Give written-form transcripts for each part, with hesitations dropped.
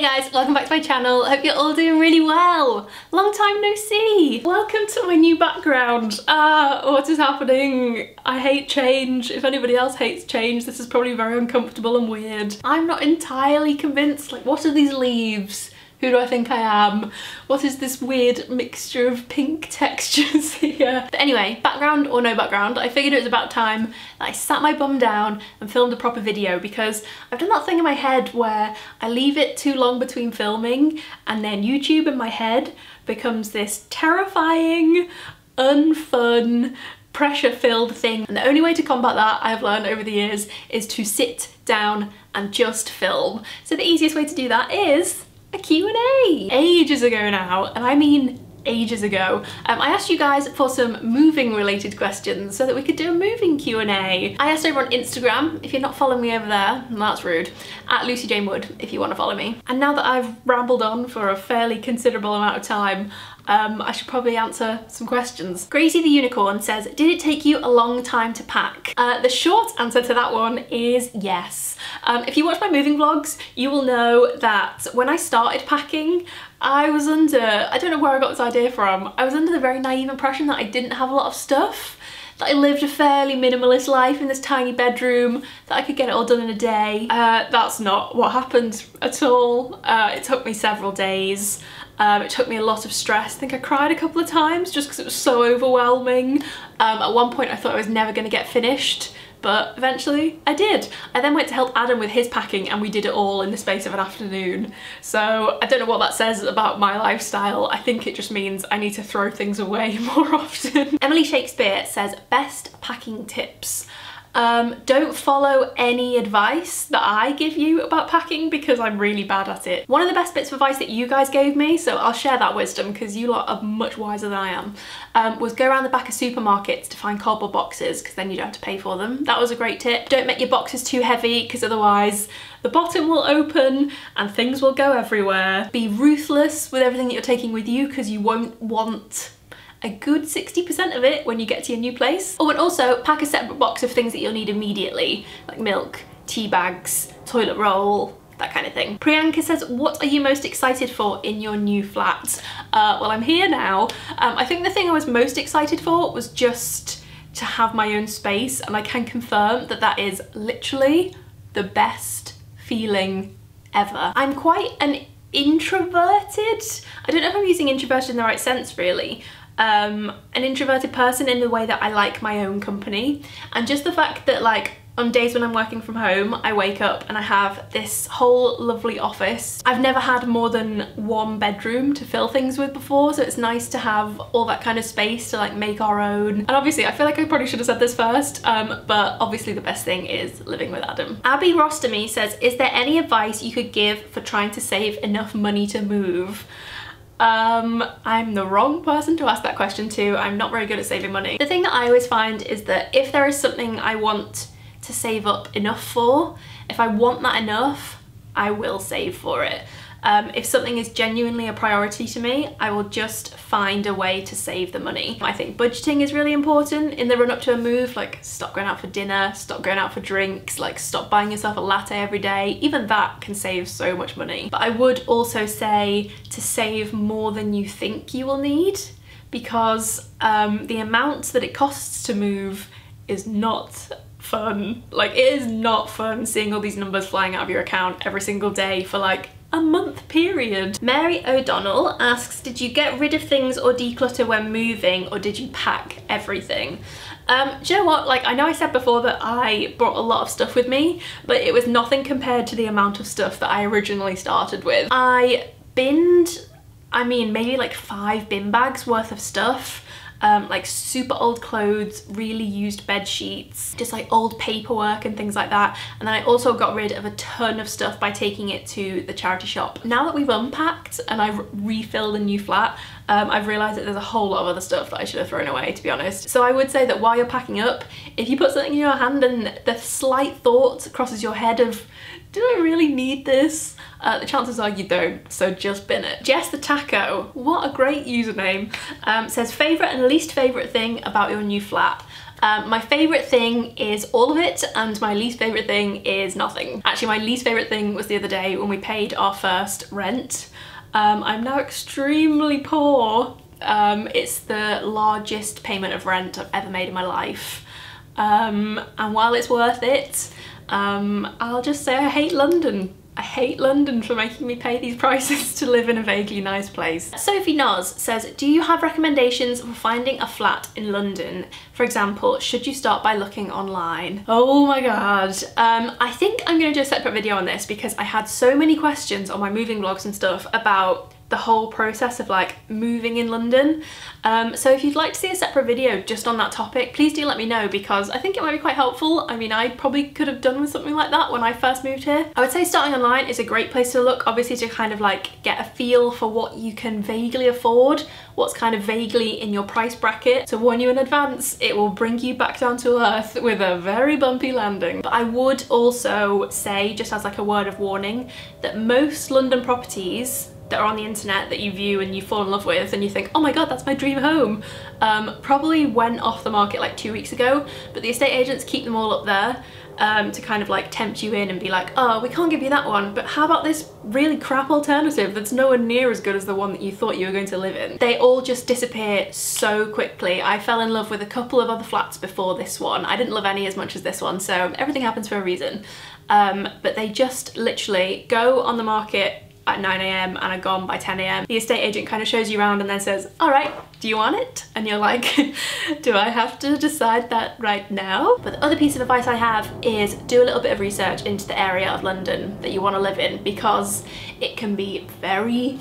guys, welcome back to my channel. Hope you're all doing really well. Long time no see. Welcome to my new background. What is happening? I hate change. If anybody else hates change, this is probably very uncomfortable and weird. I'm not entirely convinced. Like, what are these leaves? Who do I think I am? What is this weird mixture of pink textures here? But anyway, background or no background, I figured it was about time that I sat my bum down and filmed a proper video, because I've done that thing in my head where I leave it too long between filming and then YouTube in my head becomes this terrifying, unfun, pressure-filled thing. And the only way to combat that, I've learned over the years, is to sit down and just film. So the easiest way to do that is a Q&A. Ages ago now, and I mean ages ago, I asked you guys for some moving related questions so that we could do a moving Q&A. I asked over on Instagram. If you're not following me over there, that's rude. At Lucy Jane Wood, if you want to follow me. And now that I've rambled on for a fairly considerable amount of time, I should probably answer some questions. Gracie the Unicorn says, did it take you a long time to pack? The short answer to that one is yes. If you watch my moving vlogs, you will know that when I started packing, I was under, I don't know where I got this idea from, I was under the very naive impression that I didn't have a lot of stuff, that I lived a fairly minimalist life in this tiny bedroom, that I could get it all done in a day. That's not what happened at all. It took me several days. It took me a lot of stress. I think I cried a couple of times just because it was so overwhelming. At one point I thought I was never going to get finished, but eventually I did. I then went to help Adam with his packing and we did it all in the space of an afternoon. So I don't know what that says about my lifestyle. I think it just means I need to throw things away more often. Emily Shakespeare says, best packing tips. Don't follow any advice that I give you about packing because I'm really bad at it. One of the best bits of advice that you guys gave me, so I'll share that wisdom because you lot are much wiser than I am, was go around the back of supermarkets to find cardboard boxes because then you don't have to pay for them. That was a great tip. Don't make your boxes too heavy because otherwise the bottom will open and things will go everywhere. Be ruthless with everything that you're taking with you because you won't want a good 60% of it when you get to your new place. Oh, and also pack a separate box of things that you'll need immediately, like milk, tea bags, toilet roll, that kind of thing. Priyanka says, what are you most excited for in your new flat? Well, I'm here now. I think the thing I was most excited for was just to have my own space, and I can confirm that that is literally the best feeling ever. I'm quite an introverted, I don't know if I'm using introverted in the right sense really, an introverted person in the way that I like my own company, and just the fact that like on days when I'm working from home I wake up and I have this whole lovely office. I've never had more than one bedroom to fill things with before, so it's nice to have all that kind of space to like make our own. And obviously I feel like I probably should have said this first, but obviously the best thing is living with Adam. Abby Rostomy says, is there any advice you could give for trying to save enough money to move? I'm the wrong person to ask that question to. I'm not very good at saving money. The thing that I always find is that if there is something I want to save up enough for, if I want that enough, I will save for it. If something is genuinely a priority to me, I will just find a way to save the money. I think budgeting is really important in the run up to a move, like stop going out for dinner, stop going out for drinks, like stop buying yourself a latte every day. Even that can save so much money. But I would also say to save more than you think you will need, because the amount that it costs to move is not fun. Like, it is not fun seeing all these numbers flying out of your account every single day for like a month period. Mary O'Donnell asks, did you get rid of things or declutter when moving, or did you pack everything? Do you know what, like I know I said before that I brought a lot of stuff with me, but it was nothing compared to the amount of stuff that I originally started with. I binned, I mean maybe like 5 bin bags worth of stuff. Like super old clothes, really used bed sheets, just like old paperwork and things like that. And then I also got rid of a ton of stuff by taking it to the charity shop. Now that we've unpacked and I've refilled a new flat, I've realised that there's a whole lot of other stuff that I should have thrown away, to be honest. So I would say that while you're packing up, if you put something in your hand and the slight thought crosses your head of, do I really need this? The chances are you don't, so just bin it. Jess the Taco, what a great username, says favourite and least favourite thing about your new flat. My favourite thing is all of it, and my least favourite thing is nothing. Actually, my least favourite thing was the other day when we paid our first rent. I'm now extremely poor. It's the largest payment of rent I've ever made in my life. And while it's worth it, I'll just say I hate London. I hate London for making me pay these prices to live in a vaguely nice place. Sophie Noz says, do you have recommendations for finding a flat in London? For example, should you start by looking online? Oh my god. I think I'm gonna do a separate video on this because I had so many questions on my moving vlogs and stuff about the whole process of like moving in London. So if you'd like to see a separate video just on that topic, please do let me know because I think it might be quite helpful. I mean, I probably could have done with something like that when I first moved here. I would say starting online is a great place to look, obviously to kind of like get a feel for what you can vaguely afford, what's kind of vaguely in your price bracket. To warn you in advance, it will bring you back down to earth with a very bumpy landing. But I would also say, just as like a word of warning, that most London properties that are on the internet that you view and you fall in love with and you think, oh my god, that's my dream home, probably went off the market like 2 weeks ago, but the estate agents keep them all up there to kind of like tempt you in and be like, oh, we can't give you that one, but how about this really crap alternative that's nowhere near as good as the one that you thought you were going to live in. They all just disappear so quickly. I fell in love with a couple of other flats before this one. I didn't love any as much as this one, so everything happens for a reason. But they just literally go on the market at 9 AM and are gone by 10 AM. The estate agent kind of shows you around and then says, all right, do you want it? And you're like, do I have to decide that right now? But the other piece of advice I have is do a little bit of research into the area of London that you want to live in because it can be very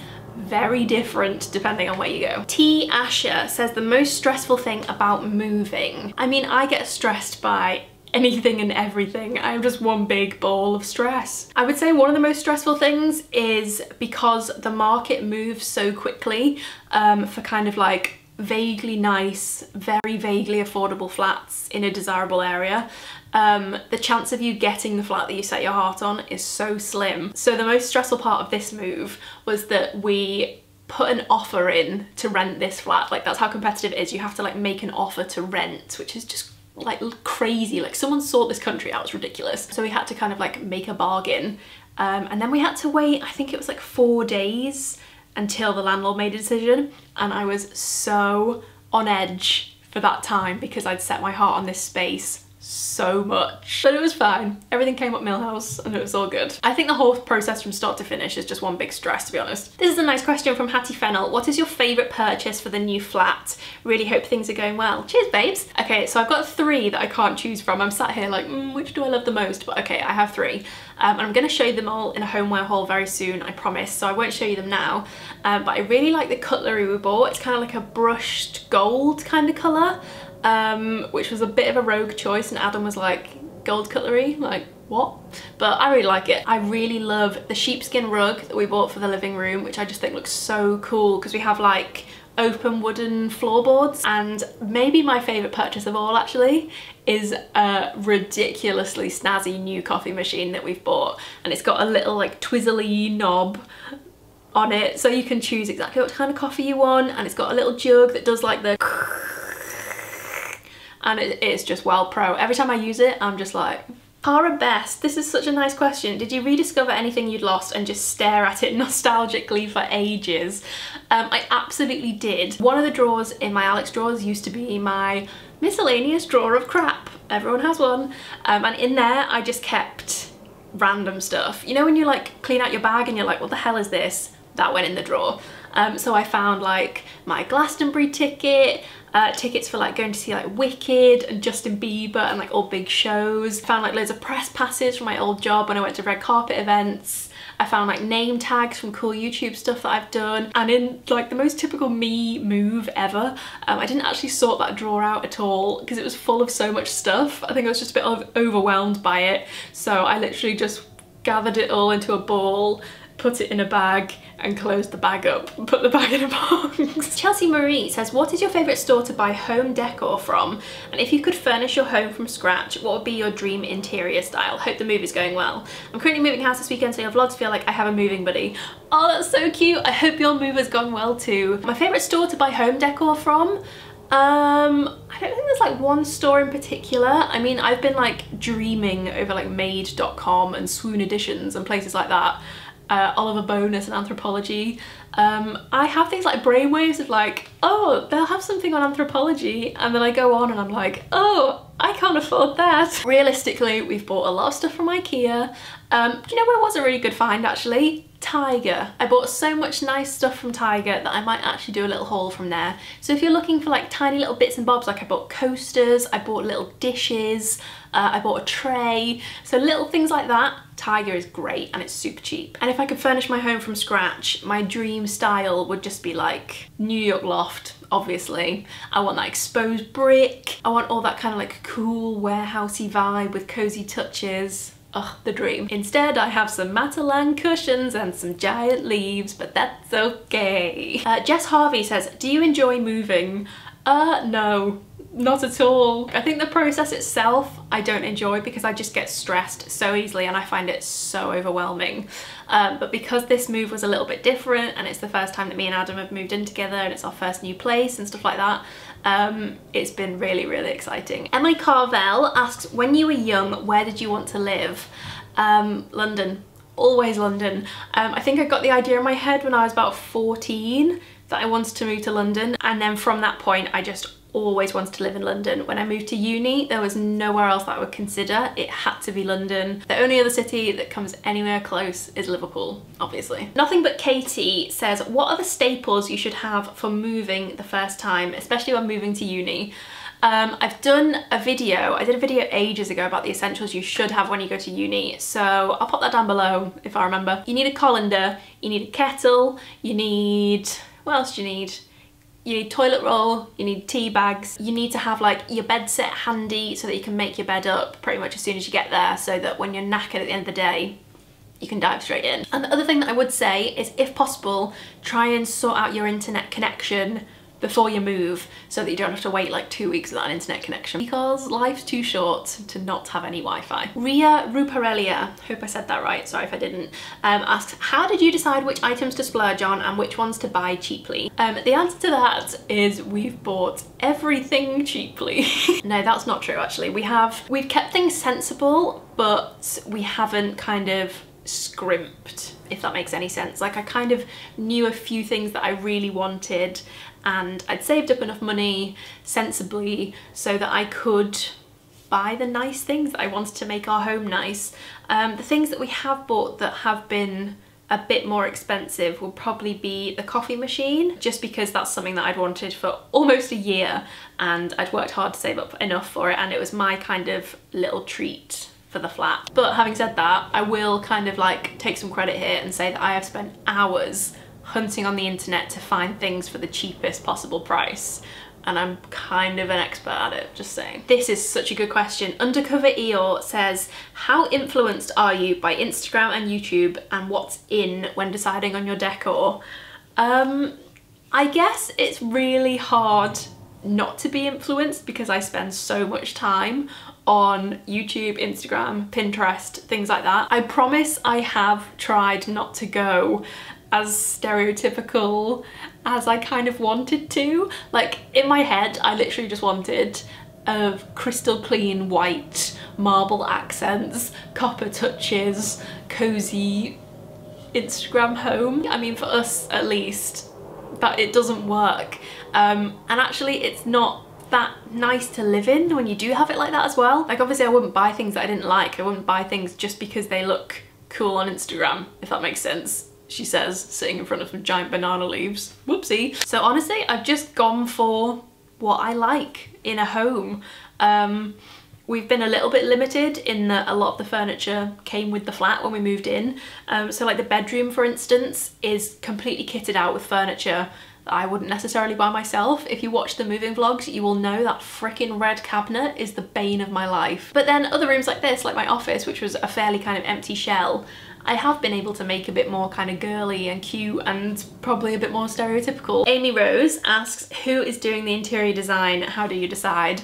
different depending on where you go. T. Asher says the most stressful thing about moving. I mean, I get stressed by anything and everything. I'm just one big ball of stress. I would say one of the most stressful things is because the market moves so quickly for kind of like vaguely nice, very vaguely affordable flats in a desirable area. The chance of you getting the flat that you set your heart on is so slim. So the most stressful part of this move was that we put an offer in to rent this flat. Like, that's how competitive it is. You have to like make an offer to rent, which is just like crazy. Like, someone sought this country out. It's ridiculous. So we had to kind of like make a bargain, and then we had to wait, I think it was like 4 days until the landlord made a decision, and I was so on edge for that time because I'd set my heart on this space so much. But it was fine. Everything came up Millhouse and it was all good. I think the whole process from start to finish is just one big stress, to be honest. This is a nice question from Hattie Fennell. What is your favourite purchase for the new flat? Really hope things are going well. Cheers, babes. Okay, so I've got 3 that I can't choose from. I'm sat here like, which do I love the most? But okay, I have 3. And I'm going to show you them all in a homeware haul very soon, I promise. So I won't show you them now. But I really like the cutlery we bought. It's kind of like a brushed gold kind of colour. Which was a bit of a rogue choice, and Adam was like, gold cutlery? Like, what? But I really like it. I really love the sheepskin rug that we bought for the living room, which I just think looks so cool because we have like open wooden floorboards. And maybe my favourite purchase of all actually is a ridiculously snazzy new coffee machine that we've bought, and it's got a little like twizzly knob on it so you can choose exactly what kind of coffee you want, and it's got a little jug that does like the and it's just well pro. Every time I use it, I'm just like, Cara Best, this is such a nice question. Did you rediscover anything you'd lost and just stare at it nostalgically for ages? I absolutely did. One of the drawers in my Alex drawers used to be my miscellaneous drawer of crap. Everyone has one. And in there, I just kept random stuff. You know when you like clean out your bag and you're like, what the hell is this? That went in the drawer. So I found like my Glastonbury ticket, tickets for like going to see like Wicked and Justin Bieber and like all big shows. Found like loads of press passes from my old job when I went to red carpet events. I found like name tags from cool YouTube stuff that I've done. And in like the most typical me move ever, I didn't actually sort that drawer out at all because it was full of so much stuff. I think I was just a bit overwhelmed by it. So I literally just gathered it all into a ball, put it in a bag and closed the bag up and put the bag in a box. Chelsea Marie says, what is your favourite store to buy home decor from? And if you could furnish your home from scratch, what would be your dream interior style? Hope the move is going well. I'm currently moving house this weekend, so your vlogs feel like I have a moving buddy. Oh, that's so cute. I hope your move has gone well too. My favourite store to buy home decor from? I don't think there's like one store in particular. I mean, I've been like dreaming over like made.com and Swoon Editions and places like that. Oliver Bonus and Anthropology. I have these like brainwaves of like, oh, they'll have something on Anthropology, and then I go on and I'm like, oh, I can't afford that. Realistically, we've bought a lot of stuff from IKEA. Do you know where was a really good find actually? Tiger. I bought so much nice stuff from Tiger that I might actually do a little haul from there. So if you're looking for like tiny little bits and bobs, like I bought coasters, I bought little dishes, I bought a tray, so little things like that, Tiger is great and it's super cheap. And if I could furnish my home from scratch, my dream style would just be like New York loft, obviously. I want that exposed brick, I want all that kind of like cool warehousey vibe with cozy touches. Ugh, the dream. Instead, I have some Matalan cushions and some giant leaves, but that's okay. Jess Harvey says, do you enjoy moving? No, not at all. I think the process itself I don't enjoy because I just get stressed so easily and I find it so overwhelming. But because this move was a little bit different and it's the first time that me and Adam have moved in together and it's our first new place and stuff like that, it's been really, really exciting. Emily Carvel asks, when you were young, where did you want to live? London, always London. I think I got the idea in my head when I was about 14 that I wanted to move to London, and then from that point I just always wanted to live in London. When I moved to uni, there was nowhere else that I would consider. It had to be London. The only other city that comes anywhere close is Liverpool, obviously. Nothing But Katie says, what are the staples you should have for moving the first time, especially when moving to uni? I've done a video, I did a video ages ago about the essentials you should have when you go to uni, so I'll pop that down below if I remember. You need a colander, you need a kettle, you need, what else do you need? You need toilet roll, you need tea bags, you need to have like your bed set handy so that you can make your bed up pretty much as soon as you get there, so that when you're knackered at the end of the day, you can dive straight in. And the other thing that I would say is, if possible, try and sort out your internet connection before you move so that you don't have to wait like 2 weeks without an internet connection, because life's too short to not have any Wi-Fi. Ria Ruparelia, hope I said that right, sorry if I didn't, asks, how did you decide which items to splurge on and which ones to buy cheaply? The answer to that is we've bought everything cheaply. No, that's not true actually. We've kept things sensible, but we haven't kind of scrimped, if that makes any sense. Like, I kind of knew a few things that I really wanted and I'd saved up enough money sensibly so that I could buy the nice things that I wanted to make our home nice. The things that we have bought that have been a bit more expensive will probably be the coffee machine, just because that's something that I'd wanted for almost a year and I'd worked hard to save up enough for it, and it was my kind of little treat for the flat. But having said that, I will kind of like take some credit here and say that I have spent hours hunting on the internet to find things for the cheapest possible price, and I'm kind of an expert at it, just saying. This is such a good question. Undercover Eeyore says, how influenced are you by Instagram and YouTube, and what's in when deciding on your decor? I guess it's really hard not to be influenced because I spend so much time on YouTube, Instagram, Pinterest, things like that. I promise I have tried not to go as stereotypical as I kind of wanted to. Like, in my head, I literally just wanted crystal clean white, marble accents, copper touches, cozy Instagram home. I mean, for us at least, that it doesn't work. And actually it's not that nice to live in when you do have it like that as well. Like, obviously I wouldn't buy things that I didn't like. I wouldn't buy things just because they look cool on Instagram, if that makes sense, she says, sitting in front of some giant banana leaves. Whoopsie. So honestly, I've just gone for what I like in a home. We've been a little bit limited in that a lot of the furniture came with the flat when we moved in. So like the bedroom, for instance, is completely kitted out with furniture that I wouldn't necessarily buy myself. If you watch the moving vlogs, you will know that freaking red cabinet is the bane of my life. But then other rooms like this, like my office, which was a fairly kind of empty shell, I have been able to make a bit more kind of girly and cute and probably a bit more stereotypical. Amy Rose asks, who is doing the interior design? How do you decide?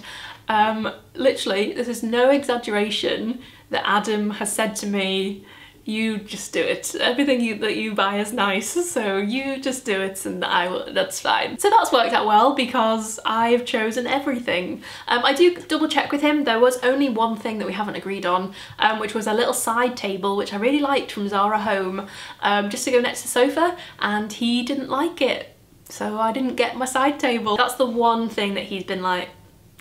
Literally, this is no exaggeration that Adam has said to me, you just do it. Everything that you buy is nice, so you just do it and that's fine. So that's worked out well because I've chosen everything. I do double check with him. There was only one thing that we haven't agreed on, which was a little side table, which I really liked from Zara Home, just to go next to the sofa, and he didn't like it. So I didn't get my side table. That's the one thing that he's been like,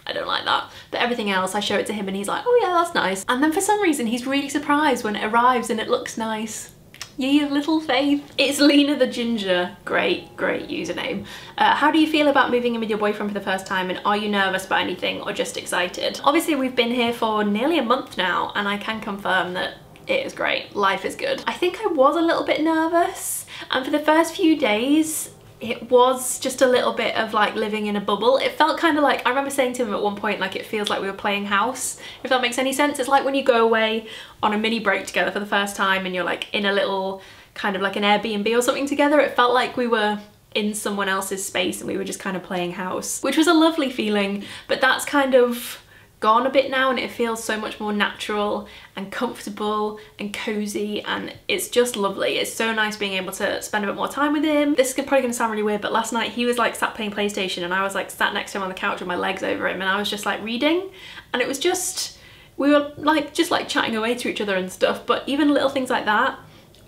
I don't like that. But everything else, I show it to him and he's like, oh yeah, that's nice. And then for some reason, he's really surprised when it arrives and it looks nice. Ye of little faith. It's Lena the Ginger. Great, great username. How do you feel about moving in with your boyfriend for the first time, and are you nervous about anything or just excited? Obviously, we've been here for nearly a month now and I can confirm that it is great. Life is good. I think I was a little bit nervous, and for the first few days, it was just a little bit of like living in a bubble. It felt kind of like, I remember saying to him at one point, like it feels like we were playing house, if that makes any sense. It's like when you go away on a mini break together for the first time and you're like in a little kind of like an Airbnb or something together. It felt like we were in someone else's space and we were just kind of playing house, which was a lovely feeling, but that's kind of gone a bit now and it feels so much more natural and comfortable and cozy, and it's just lovely. It's so nice being able to spend a bit more time with him. This is probably gonna sound really weird, but last night he was like sat playing PlayStation and I was like sat next to him on the couch with my legs over him and I was just like reading, and it was just, we were like just like chatting away to each other and stuff. But even little things like that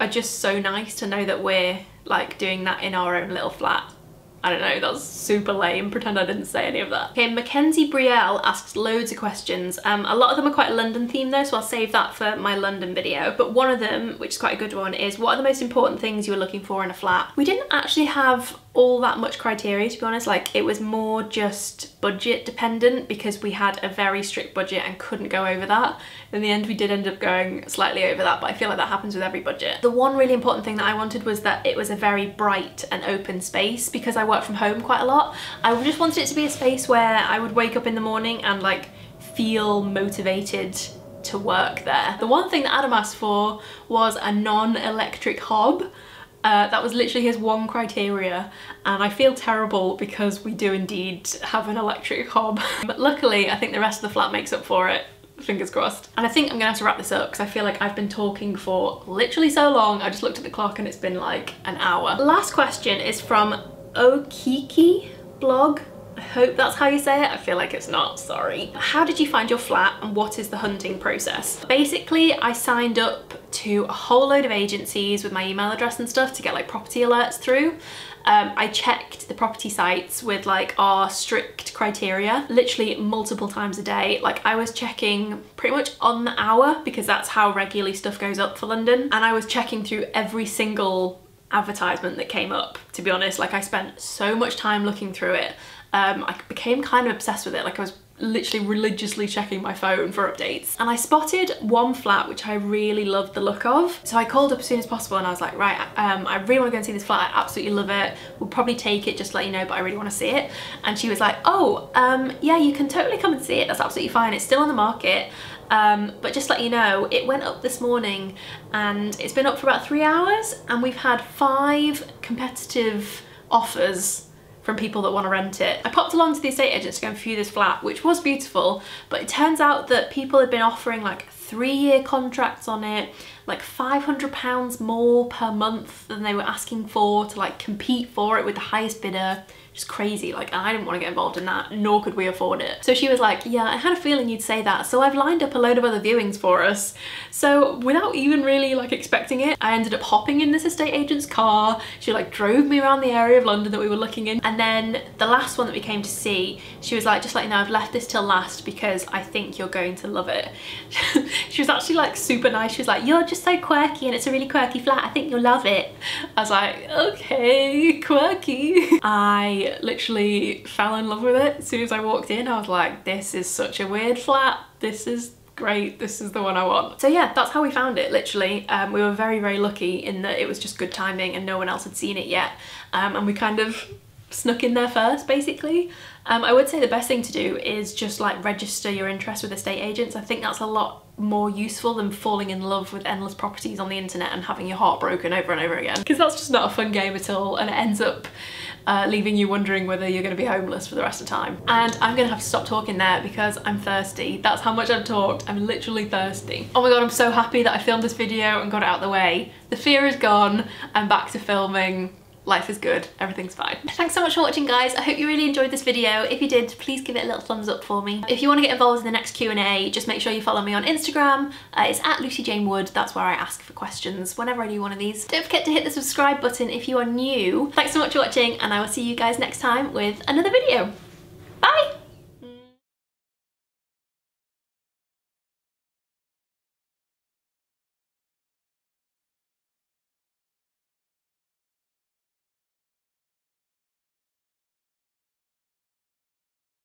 are just so nice to know that we're like doing that in our own little flat. I don't know, that's super lame. Pretend I didn't say any of that. Okay, Mackenzie Brielle asks loads of questions. A lot of them are quite London themed though, so I'll save that for my London video. But one of them, which is quite a good one, is what are the most important things you were looking for in a flat? We didn't actually have all that much criteria, to be honest. Like, it was more just budget dependent because we had a very strict budget and couldn't go over that. In the end, we did end up going slightly over that, but I feel like that happens with every budget. The one really important thing that I wanted was that it was a very bright and open space because I work from home quite a lot. I just wanted it to be a space where I would wake up in the morning and like feel motivated to work there. The one thing that Adam asked for was a non-electric hob. That was literally his one criteria, and I feel terrible because we do indeed have an electric hob. But luckily, I think the rest of the flat makes up for it. Fingers crossed. And I think I'm gonna have to wrap this up because I feel like I've been talking for literally so long. I just looked at the clock and it's been like an hour. Last question is from Okiki blog. I hope that's how you say it. I feel like it's not, sorry. How did you find your flat and what is the hunting process? Basically, I signed up to a whole load of agencies with my email address and stuff to get like property alerts through. I checked the property sites with like our strict criteria literally multiple times a day. Like, I was checking pretty much on the hour because that's how regularly stuff goes up for London, and I was checking through every single advertisement that came up, to be honest. Like, I spent so much time looking through it. I became kind of obsessed with it. Like, I was literally religiously checking my phone for updates, and I spotted one flat which I really loved the look of. So I called up as soon as possible and I was like, right, I really want to go and see this flat. I absolutely love it. We'll probably take it, just to let you know, but I really want to see it. And she was like, oh, yeah, you can totally come and see it. That's absolutely fine. It's still on the market. But just to let you know, it went up this morning and it's been up for about 3 hours, and we've had 5 competitive offers from people that want to rent it. I popped along to the estate agents to go and view this flat, which was beautiful, but it turns out that people had been offering like 3-year contracts on it, like £500 more per month than they were asking for to like compete for it with the highest bidder. Just crazy. Like, I didn't want to get involved in that, nor could we afford it. So she was like, yeah, I had a feeling you'd say that, so I've lined up a load of other viewings for us. So without even really like expecting it, I ended up hopping in this estate agent's car. She like drove me around the area of London that we were looking in, and then the last one that we came to see, she was like, just let you know, I've left this till last because I think you're going to love it. She was actually like super nice. She was like, you're just so quirky and it's a really quirky flat, I think you'll love it. I was like, okay, quirky. I literally fell in love with it. As soon as I walked in, I was like, this is such a weird flat. This is great. This is the one I want. So yeah, that's how we found it, literally. We were very, very lucky in that it was just good timing and no one else had seen it yet. And we kind of snuck in there first, basically. I would say the best thing to do is just like register your interest with estate agents. I think that's a lot more useful than falling in love with endless properties on the internet and having your heart broken over and over again, because that's just not a fun game at all, and it ends up leaving you wondering whether you're going to be homeless for the rest of the time. And I'm going to have to stop talking there because I'm thirsty. That's how much I've talked. I'm literally thirsty. Oh my god, I'm so happy that I filmed this video and got it out of the way. The fear is gone. I'm back to filming. Life is good, everything's fine. Thanks so much for watching, guys. I hope you really enjoyed this video. If you did, please give it a little thumbs up for me. If you want to get involved in the next Q&A, just make sure you follow me on Instagram. It's at Lucy Jane Wood. That's where I ask for questions whenever I do one of these. Don't forget to hit the subscribe button if you are new. Thanks so much for watching, and I will see you guys next time with another video.